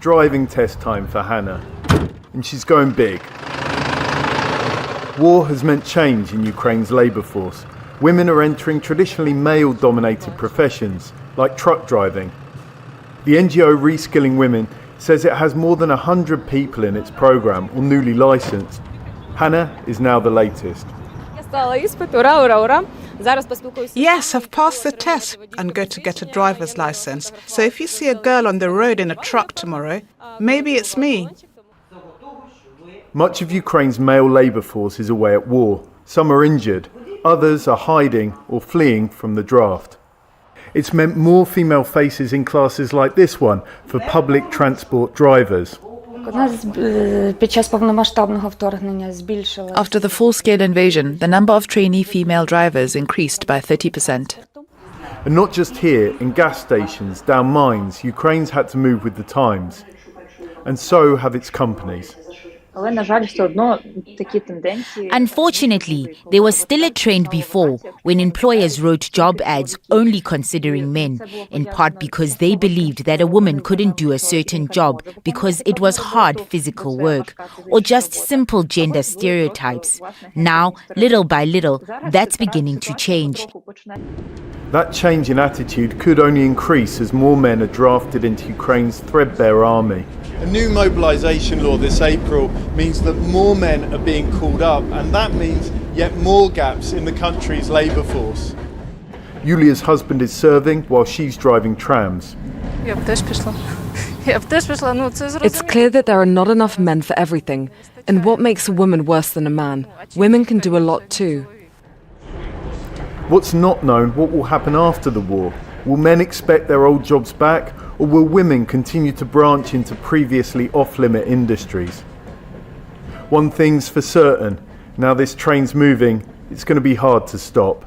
driving test time for Hannah, and she's going big. War has meant change in Ukraine's labour force. Women are entering traditionally male-dominated professions, like truck driving. The NGO Reskilling Women says it has more than 100 people in its programme or newly licensed. Hannah is now the latest. Yes, I've passed the test and go to get a driver's license. So if you see a girl on the road in a truck tomorrow, maybe it's me. Much of Ukraine's male labour force is away at war. Some are injured, others are hiding or fleeing from the draft. It's meant more female faces in classes like this one for public transport drivers. After the full-scale invasion, the number of trainee female drivers increased by 30%. And not just here, in gas stations, down mines, Ukraine's had to move with the times. And so have its companies. Unfortunately, there was still a trend before when employers wrote job ads only considering men, in part because they believed that a woman couldn't do a certain job because it was hard physical work, or just simple gender stereotypes. Now, little by little, that's beginning to change. That change in attitude could only increase as more men are drafted into Ukraine's threadbare army. A new mobilisation law this April means that more men are being called up, and that means yet more gaps in the country's labour force. Yulia's husband is serving while she's driving trams. It's clear that there are not enough men for everything. And what makes a woman worse than a man? Women can do a lot too. What's not known, what will happen after the war? Will men expect their old jobs back, or will women continue to branch into previously off-limit industries? One thing's for certain, now this train's moving, it's going to be hard to stop.